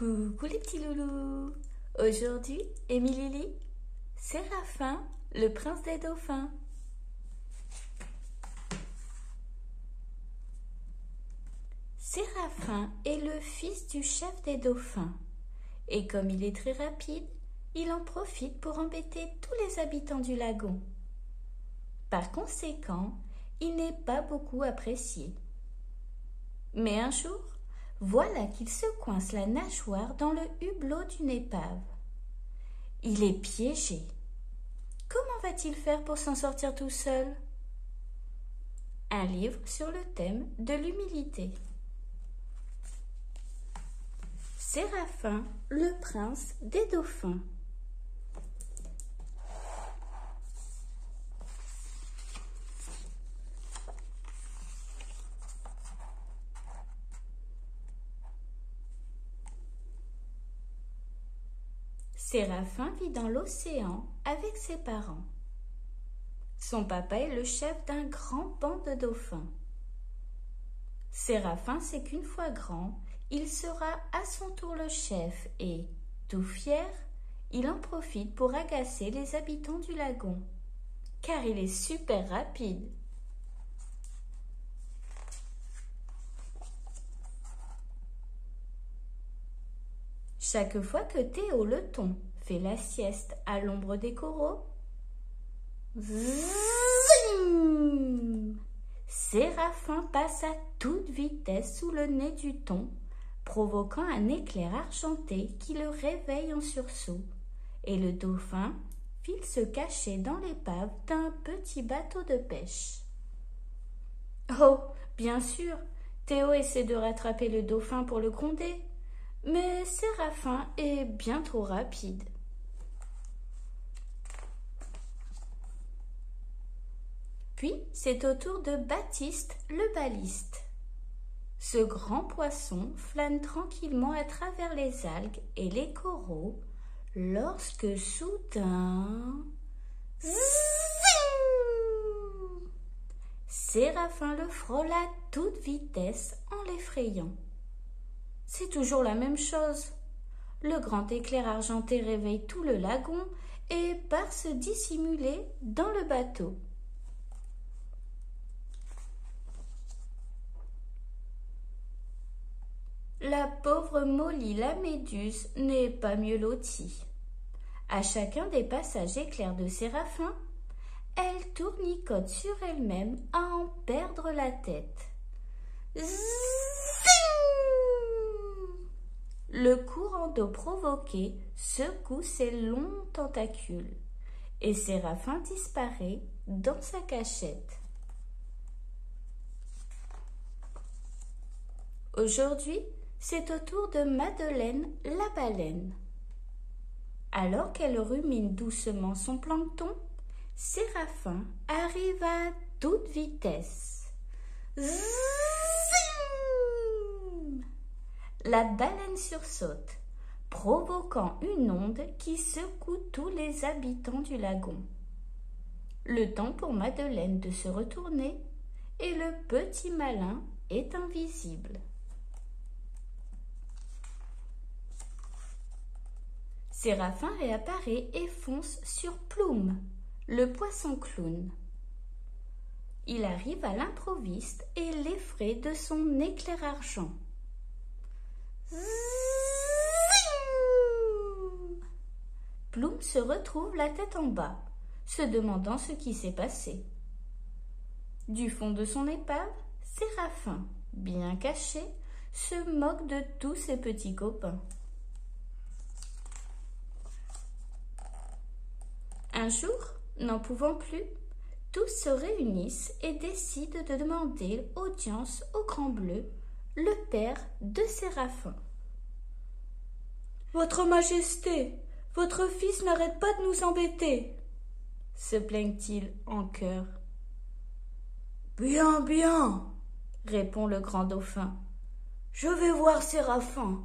Coucou les petits loulous. Aujourd'hui, Émilie lit Séraphin, le prince des dauphins. Séraphin est le fils du chef des dauphins. Et comme il est très rapide, il en profite pour embêter tous les habitants du lagon. Par conséquent, il n'est pas beaucoup apprécié. Mais un jour, voilà qu'il se coince la nageoire dans le hublot d'une épave. Il est piégé. Comment va-t-il faire pour s'en sortir tout seul? Un livre sur le thème de l'humilité. Séraphin, le prince des dauphins. Séraphin vit dans l'océan avec ses parents. Son papa est le chef d'un grand banc de dauphins. Séraphin sait qu'une fois grand, il sera à son tour le chef et, tout fier, il en profite pour agacer les habitants du lagon, car il est super rapide. Chaque fois que Théo le thon fait la sieste à l'ombre des coraux, zzzing, Séraphin passe à toute vitesse sous le nez du thon, provoquant un éclair argenté qui le réveille en sursaut, et le dauphin file se cacher dans l'épave d'un petit bateau de pêche. Oh, bien sûr, Théo essaie de rattraper le dauphin pour le gronder, mais Séraphin est bien trop rapide. Puis, c'est au tour de Baptiste le baliste. Ce grand poisson flâne tranquillement à travers les algues et les coraux lorsque soudain... Zing! Séraphin le frôle à toute vitesse en l'effrayant. C'est toujours la même chose. Le grand éclair argenté réveille tout le lagon et part se dissimuler dans le bateau. La pauvre Molly la méduse n'est pas mieux lotie. À chacun des passages éclairs de Séraphin, elle tournicote sur elle-même à en perdre la tête. Zing! Le courant d'eau provoqué secoue ses longs tentacules et Séraphin disparaît dans sa cachette. Aujourd'hui, c'est au tour de Madeleine la baleine. Alors qu'elle rumine doucement son plancton, Séraphin arrive à toute vitesse. Zing! La baleine sursaute, provoquant une onde qui secoue tous les habitants du lagon. Le temps pour Madeleine de se retourner et le petit malin est invisible. Séraphin réapparaît et fonce sur Plume, le poisson clown. Il arrive à l'improviste et l'effraie de son éclair argent. Zing! Plume se retrouve la tête en bas, se demandant ce qui s'est passé. Du fond de son épave, Séraphin, bien caché, se moque de tous ses petits copains. Un jour, n'en pouvant plus, tous se réunissent et décident de demander audience au Grand Bleu, le père de Séraphin. « Votre Majesté, votre fils n'arrête pas de nous embêter !» se plaignent-ils en chœur. « Bien, bien !» répond le grand dauphin. « Je vais voir Séraphin. »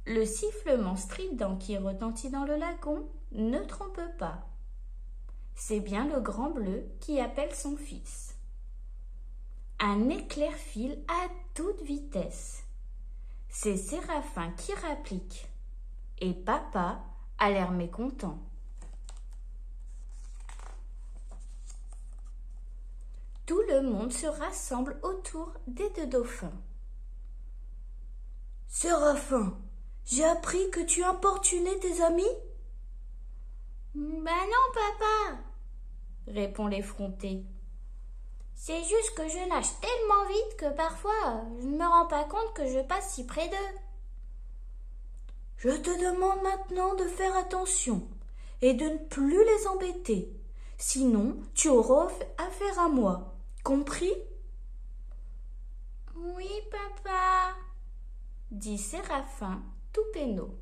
Le sifflement strident qui retentit dans le lagon ne trompe pas. C'est bien le Grand Bleu qui appelle son fils. Un éclair file à toute vitesse. C'est Séraphin qui réplique. Et papa a l'air mécontent. Tout le monde se rassemble autour des deux dauphins. Séraphin, j'ai appris que tu importunais tes amis? Ben non, papa, répond l'effronté. C'est juste que je nage tellement vite que parfois je ne me rends pas compte que je passe si près d'eux. Je te demande maintenant de faire attention et de ne plus les embêter. Sinon, tu auras affaire à moi. Compris? Oui, papa, dit Séraphin tout penaud.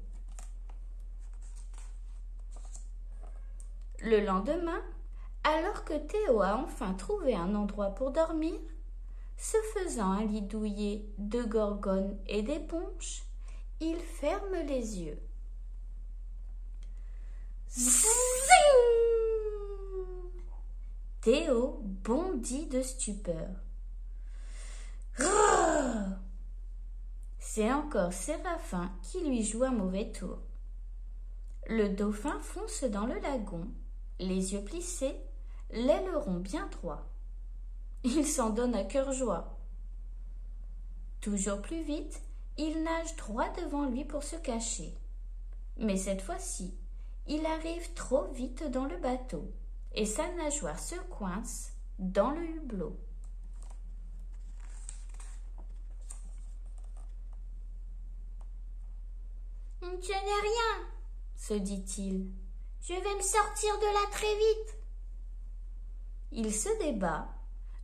Le lendemain, alors que Théo a enfin trouvé un endroit pour dormir, se faisant un lit douillet de gorgones et d'éponges, il ferme les yeux. Zing! Théo bondit de stupeur. Rrrr! C'est encore Séraphin qui lui joue un mauvais tour. Le dauphin fonce dans le lagon, les yeux plissés, l'aileron bien droit. Il s'en donne à cœur joie. Toujours plus vite, il nage droit devant lui pour se cacher. Mais cette fois-ci, il arrive trop vite dans le bateau et sa nageoire se coince dans le hublot. « Ce n'est rien, » se dit-il. « Je vais me sortir de là très vite. » Il se débat,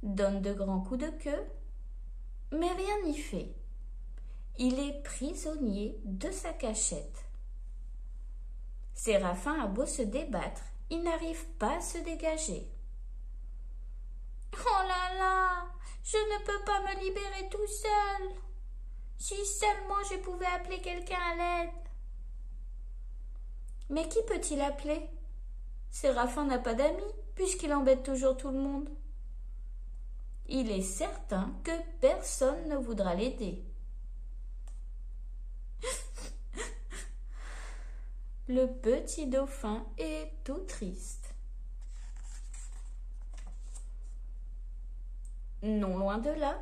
donne de grands coups de queue, mais rien n'y fait. Il est prisonnier de sa cachette. Séraphin a beau se débattre, il n'arrive pas à se dégager. « Oh là là, je ne peux pas me libérer tout seul. Si seulement je pouvais appeler quelqu'un à l'aide. » Mais qui peut-il appeler? Séraphin n'a pas d'amis, puisqu'il embête toujours tout le monde. Il est certain que personne ne voudra l'aider. Le petit dauphin est tout triste. Non loin de là,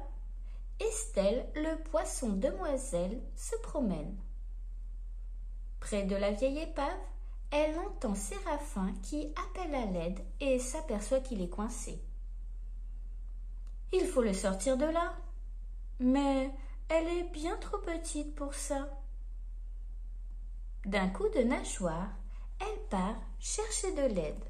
Estelle, le poisson demoiselle, se promène. Près de la vieille épave, elle entend Séraphin qui appelle à l'aide et s'aperçoit qu'il est coincé. Il faut le sortir de là. Mais elle est bien trop petite pour ça. D'un coup de nageoire, elle part chercher de l'aide.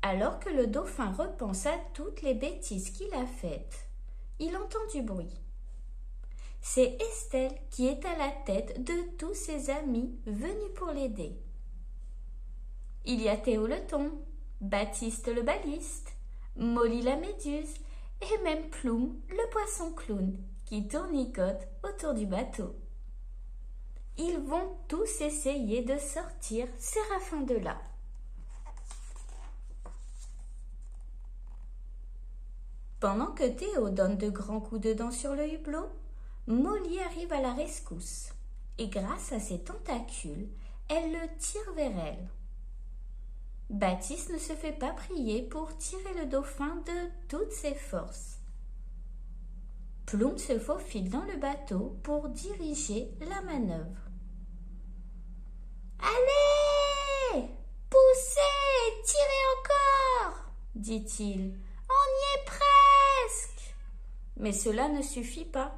Alors que le dauphin repense à toutes les bêtises qu'il a faites, il entend du bruit. C'est Estelle qui est à la tête de tous ses amis venus pour l'aider. Il y a Théo le thon, Baptiste le baliste, Molly la méduse et même Ploum le poisson clown qui tournicote autour du bateau. Ils vont tous essayer de sortir Séraphin de là. Pendant que Théo donne de grands coups de dent sur le hublot, Molly arrive à la rescousse et grâce à ses tentacules, elle le tire vers elle. Baptiste ne se fait pas prier pour tirer le dauphin de toutes ses forces. Ploum se faufile dans le bateau pour diriger la manœuvre. « Allez, poussez, tirez encore !» dit-il. « On y est presque !» Mais cela ne suffit pas.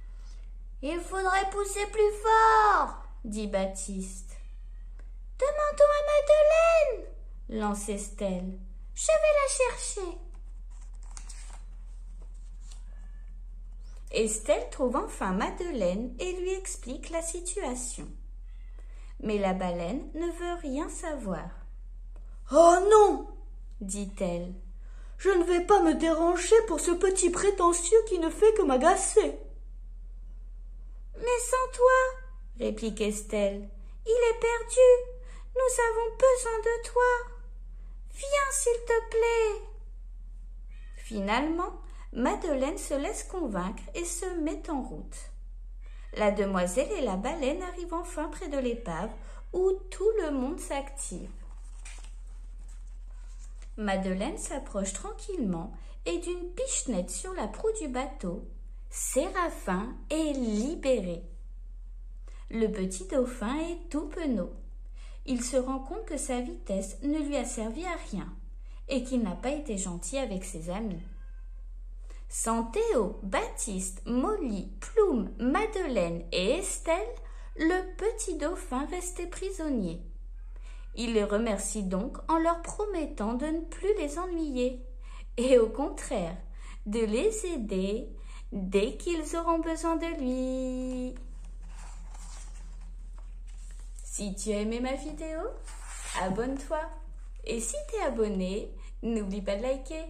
« Il faudrait pousser plus fort !» dit Baptiste. « Demandons à Madeleine !» lance Estelle. « Je vais la chercher !» Estelle trouve enfin Madeleine et lui explique la situation. Mais la baleine ne veut rien savoir. « Oh non !» dit-elle. « Je ne vais pas me déranger pour ce petit prétentieux qui ne fait que m'agacer. »« Mais sans toi, réplique Estelle, il est perdu. Nous avons besoin de toi. Viens, s'il te plaît. » Finalement, Madeleine se laisse convaincre et se met en route. La demoiselle et la baleine arrivent enfin près de l'épave où tout le monde s'active. Madeleine s'approche tranquillement et d'une pichenette sur la proue du bateau, Séraphin est libéré. Le petit dauphin est tout penaud. Il se rend compte que sa vitesse ne lui a servi à rien et qu'il n'a pas été gentil avec ses amis. Sans Théo, Baptiste, Molly, Plume, Madeleine et Estelle, le petit dauphin restait prisonnier. Il les remercie donc en leur promettant de ne plus les ennuyer et au contraire de les aider dès qu'ils auront besoin de lui. Si tu as aimé ma vidéo, abonne-toi. Et si tu es abonné, n'oublie pas de liker.